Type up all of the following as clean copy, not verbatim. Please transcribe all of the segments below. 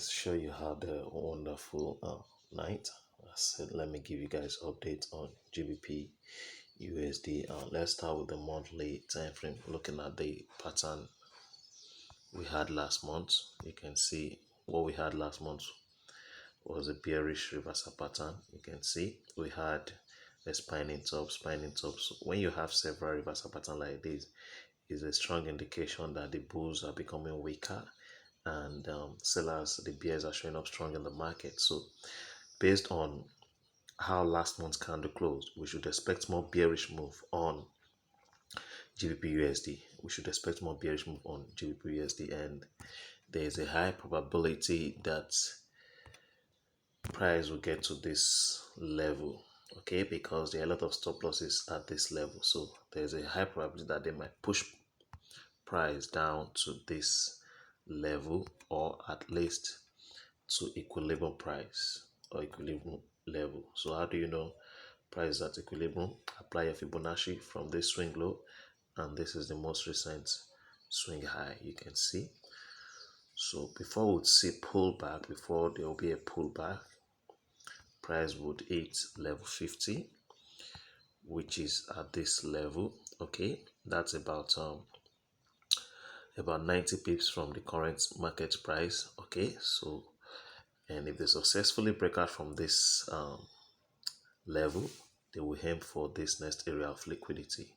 Sure you had a wonderful night. I said, let me give you guys update on GBP USD. Let's start with the monthly time frame. Looking at the pattern we had last month, you can see what we had last month was a bearish reversal pattern. You can see we had a spinning top. So when you have several reversal pattern like this, is a strong indication that the bulls are becoming weaker and sellers, the bears are showing up strong in the market. So based on how last month's candle closed, we should expect more bearish move on GBPUSD. We should expect more bearish move on GBPUSD, and there is a high probability that price will get to this level, okay, because there are a lot of stop losses at this level. So there's a high probability that they might push price down to this level, or at least to equilibrium price or equilibrium level. So how do you know price is at equilibrium? Apply your Fibonacci from this swing low, and this is the most recent swing high, you can see. So before we'd see pullback, before there will be a pullback, price would hit level 50, which is at this level. Okay, that's about 90 pips from the current market price. Okay, so and if they successfully break out from this level, they will aim for this next area of liquidity.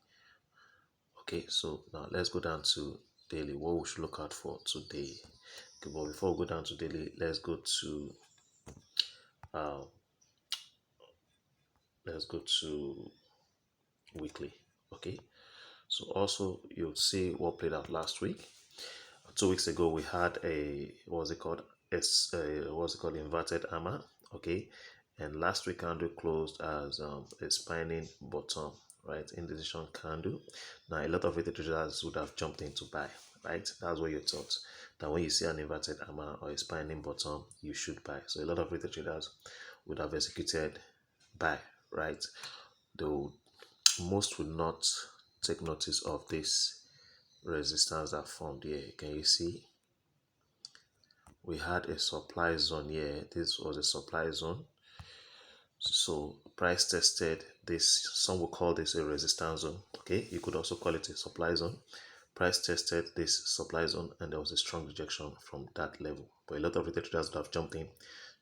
Okay, so now let's go down to daily. What we should look out for today. Okay, but before we go down to daily, let's go to weekly. Okay, so also you'll see what played out last week. 2 weeks ago we had a what's it called inverted hammer. Okay, and last week candle closed as a spinning bottom, right? Indecision candle. Now a lot of retail traders would have jumped in to buy, right? That's what you thought, that when you see an inverted hammer or a spinning bottom, you should buy. So a lot of retail traders would have executed buy, right? Though most would not take notice of this resistance that formed here. Can you see? We had a supply zone here. This was a supply zone. So price tested this. Some will call this a resistance zone. Okay, you could also call it a supply zone. Price tested this supply zone, and there was a strong rejection from that level. But a lot of retail traders would have jumped in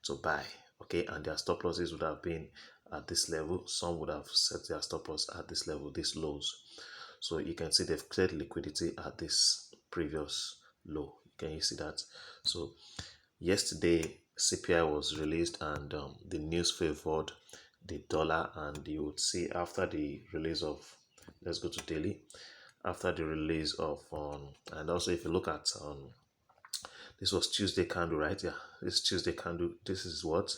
to buy. Okay, and their stop losses would have been at this level. Some would have set their stop loss at this level, these lows. So you can see they've cleared liquidity at this previous low. Can you see that? So yesterday CPI was released, and the news favored the dollar, and you would see after the release of, let's go to daily, after the release of and also if you look at this was Tuesday candle, right? Yeah, this Tuesday candle, this is what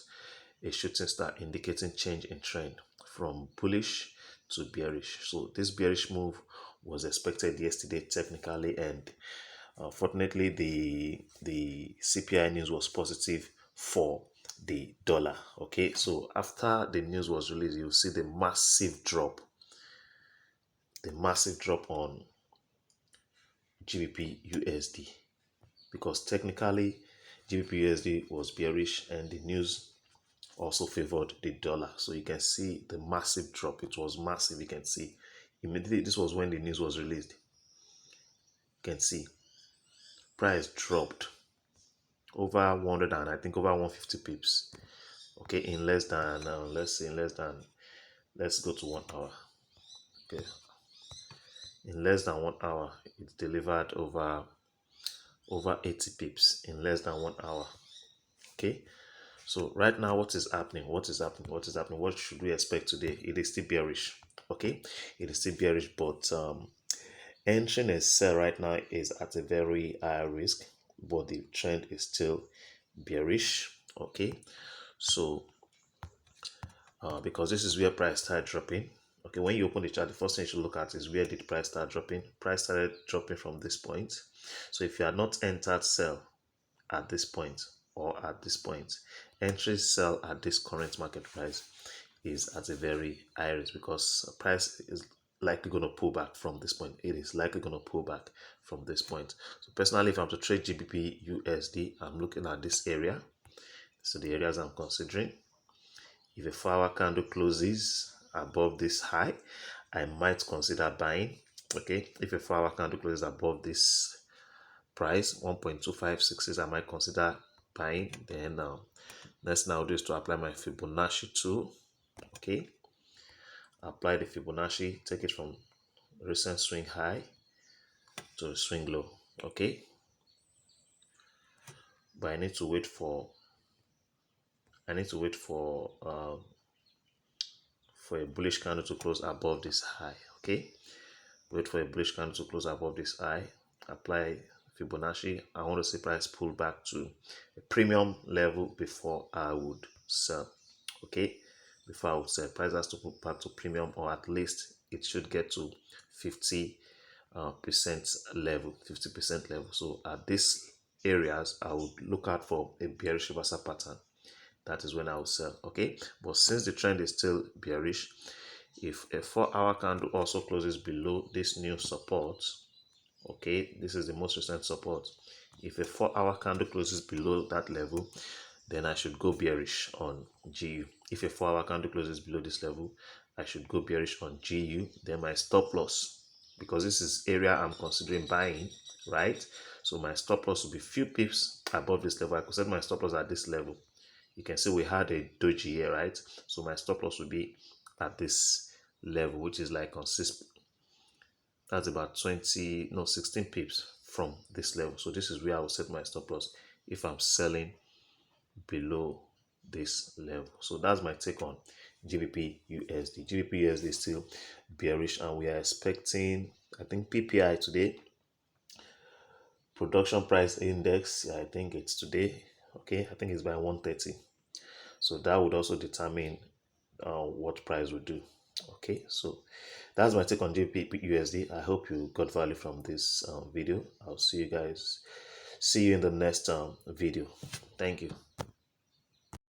a shooting star indicating change in trend from bullish to bearish. So this bearish move was expected yesterday technically, and fortunately the CPI news was positive for the dollar. Okay, so after the news was released, you'll see the massive drop on GBP USD, because technically GBP USD was bearish and the news also favored the dollar. So you can see the massive drop. It was massive. You can see immediately. This was when the news was released. You can see price dropped over 100, and I think over 150 pips. Okay, in less than let's go to 1 hour. Okay, in less than 1 hour, it delivered over 80 pips in less than 1 hour. Okay, so right now, what is happening? What should we expect today? It is still bearish. Okay, it is still bearish, but entering a sell right now is at a very high risk, but the trend is still bearish. Okay, so because this is where price started dropping. Okay, when you open the chart, the first thing you should look at is where did price start dropping. Price started dropping from this point. So if you are not entered sell at this point or at this point, entry sell at this current market price is at a very high risk, because price is likely going to pull back from this point. It is likely going to pull back from this point. So personally, if I'm to trade GBP USD, I'm looking at this area. So the areas I'm considering. If a 4-hour candle closes above this high, I might consider buying. Okay, if a 4-hour candle closes above this price 1.2566, I might consider buying. Then next now do is to apply my Fibonacci tool. Okay, apply the Fibonacci, take it from recent swing high to swing low. Okay, but I need to wait for for a bullish candle to close above this high. Okay, wait for a bullish candle to close above this high, apply Fibonacci. I want to see price pull back to a premium level before I would sell. Okay, before I would sell, price has to pull back to premium, or at least it should get to 50% level, 50% level. So at these areas, I would look out for a bearish reversal pattern. That is when I will sell. Okay, but since the trend is still bearish, if a 4-hour candle also closes below this new support, okay, this is the most recent support. If a 4-hour candle closes below that level, then I should go bearish on GU. If a 4-hour candle closes below this level, I should go bearish on GU. Then my stop loss, because this is area I'm considering buying, right? So my stop loss will be few pips above this level. I could set my stop loss at this level. You can see we had a doji here, right? So my stop loss will be at this level, which is like on 6, that's about 16 pips from this level. So this is where I will set my stop loss if I'm selling below this level. So that's my take on GBP USD. GBP USD is still bearish, and we are expecting, I think, PPI today, production price index. I think it's today. Okay, I think it's by 1:30. So that would also determine what price will do. Okay, so that's my take on GBP USD. I hope you got value from this video. I'll see you in the next video. Thank you.